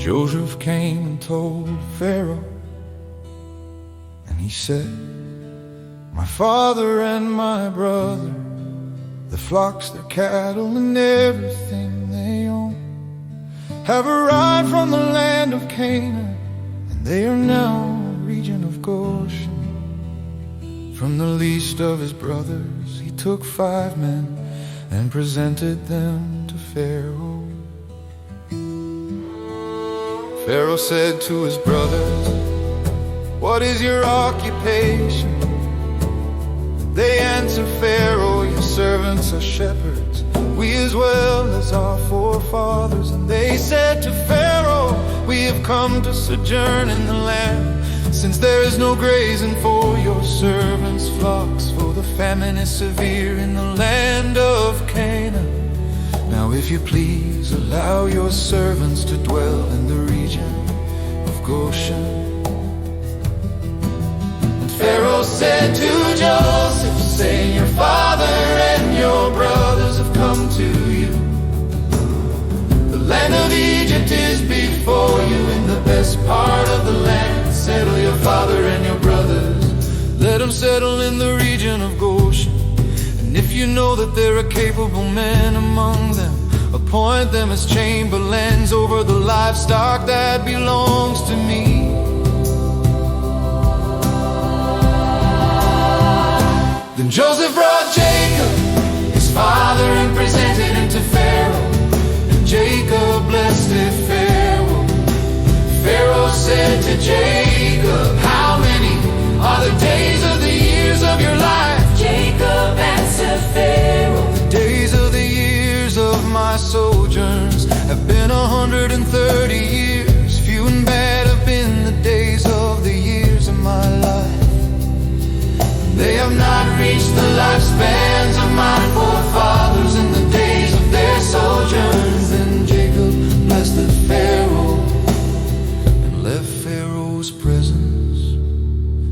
Joseph came and told Pharaoh, and he said, "My father and my brother, the flocks, their cattle, and everything they own, have arrived from the land of Canaan, and they are now in the region of Goshen." From the least of his brothers he took 5 men and presented them to Pharaoh. Pharaoh said to his brothers, "What is your occupation?" They answered Pharaoh, "Your servants are shepherds, we as well as our forefathers." And they said to Pharaoh, "We have come to sojourn in the land, since there is no grazing for your servants' flocks, for the famine is severe in the land of Canaan. Now if you please, allow your servants to dwell in the region of Goshen." And Pharaoh said to Joseph, "Say, your father and your brothers have come to you. The land of Egypt is before you, in the best part of the land. Settle your father and your brothers, let them settle in the region of Goshen. And if you know that there are capable men among them, appoint them as chamberlains over the livestock that belongs to me." Then Joseph brought Jacob, his father, and presented him to Pharaoh. And Jacob blessed Pharaoh. Pharaoh said to Jacob, "How many are the days of the years of your life?" Jacob answered Pharaoh, "The days of the years of my sojourns have been 130 years. Few and bad have been the days of the years of my life. They have not reached the lifespans of my forefathers in the days of their sojourns." Then Jacob blessed the Pharaoh and left Pharaoh's presence.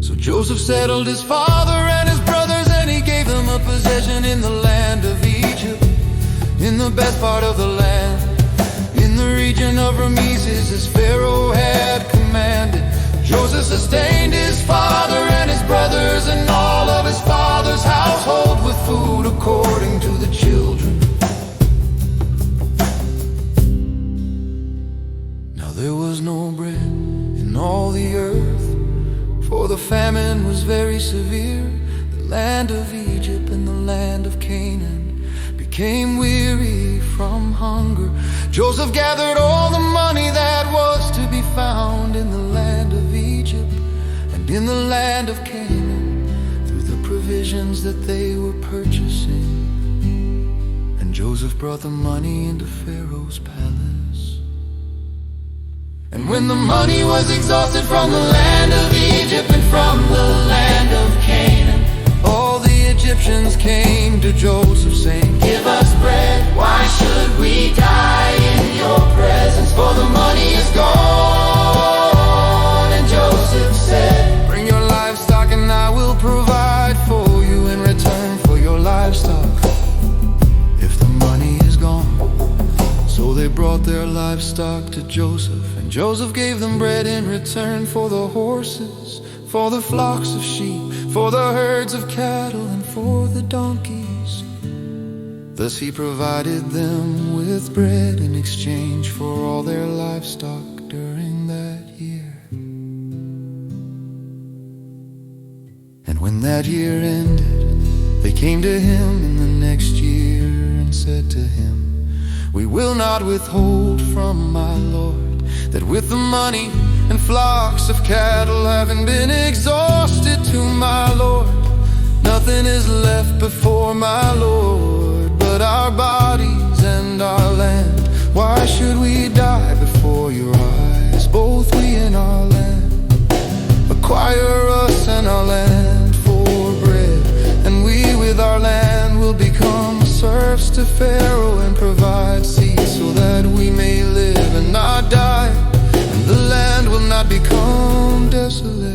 So Joseph settled his father and his brothers, and he gave them a possession in the land of Egypt, in the best part of the land, in the region of Ramesses, as Pharaoh had commanded. Joseph sustained his father and his brothers and all of his father's household with food according to the children. Now there was no bread in all the earth, for the famine was very severe. The land of Egypt and the land of Canaan became weary from hunger. Joseph gathered all the money that was to be found in the land of Egypt and in the land of Canaan through the provisions that they were purchasing. And Joseph brought the money into Pharaoh's palace. And when the money was exhausted from the land of Egypt and from the land of Canaan, all the Egyptians came to Joseph saying, "Give us bread, why should we die in your presence? For the money is gone." And Joseph said, "Bring your livestock and I will provide for you in return for your livestock if the money is gone." So they brought their livestock to Joseph, and Joseph gave them bread in return for the horses, for the flocks of sheep, for the herds of cattle, and for the donkeys. Thus he provided them with bread in exchange for all their livestock during that year. And when that year ended, they came to him in the next year and said to him, "We will not withhold from my Lord, that with the money and flocks of cattle having been exhausted to my Lord, nothing is left before my Lord but our bodies and our land. Why should we die before your eyes, both we and our land? Acquire us and our land for bread, and we with our land will become serfs to Pharaoh and provide seed so that we may live and not die, and the land will not become desolate."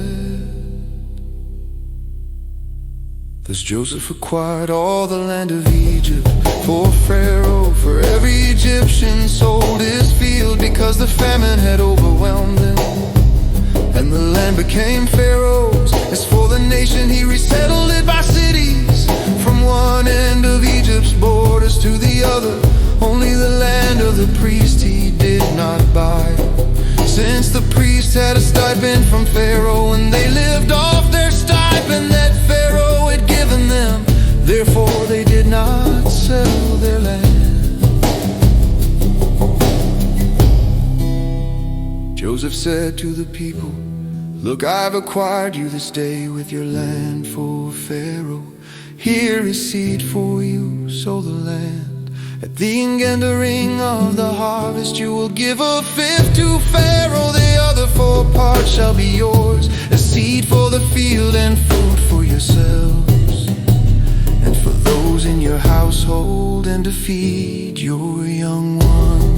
Thus Joseph acquired all the land of Egypt for Pharaoh. For every Egyptian sold his field, because the famine had overwhelmed them, and the land became Pharaoh's. As for the nation, he resettled it by cities, from one end of Egypt's borders to the other. Only the land of the priest he did not buy, since the priest had a stipend from Pharaoh, and they lived off their stipend that Pharaoh had given them. Therefore they did not sell their land. Joseph said to the people, "Look, I've acquired you this day with your land for Pharaoh. Here is seed for you, sow the land. At the entering of the harvest, you will give a fifth to Pharaoh. The other 4 parts shall be yours, as seed for the field and food for yourselves, and for those in your household, and to feed your young ones."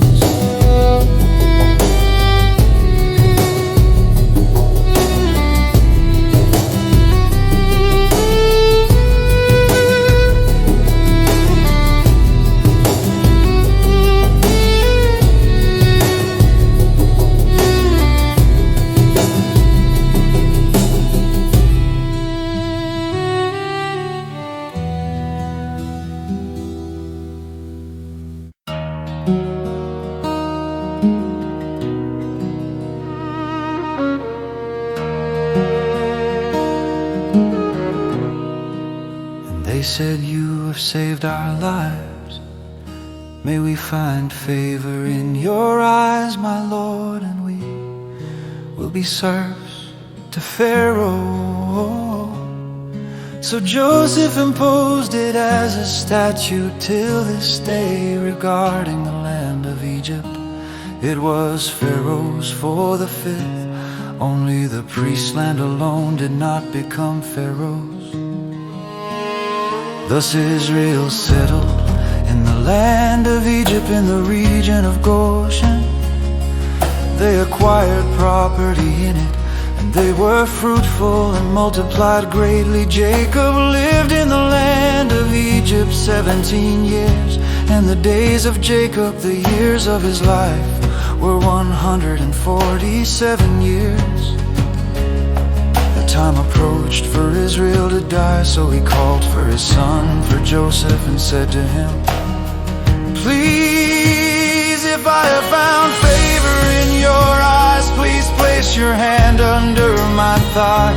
They said, "You have saved our lives. May we find favor in your eyes, my Lord, and we will be serfs to Pharaoh." So Joseph imposed it as a statute till this day regarding the land of Egypt. It was Pharaoh's for the 5th. Only the priest's land alone did not become Pharaoh's. Thus Israel settled in the land of Egypt, in the region of Goshen. They acquired property in it, and they were fruitful and multiplied greatly. Jacob lived in the land of Egypt 17 years, and the days of Jacob, the years of his life, were 147 years. Time approached for Israel to die, so he called for his son, for Joseph, and said to him, "Please, if I have found favor in your eyes, please place your hand under my thigh,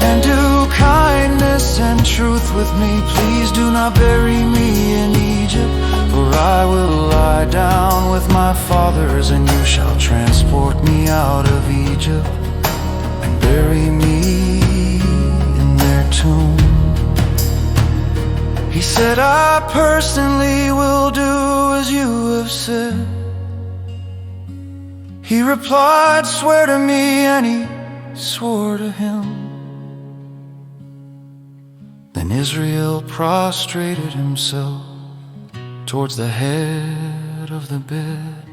and do kindness and truth with me. Please do not bury me in Egypt, for I will lie down with my fathers, and you shall transport me out of Egypt and bury me in their tomb." He said, "I personally will do as you have said." He replied, "Swear to me," and he swore to him. Then Israel prostrated himself towards the head of the bed.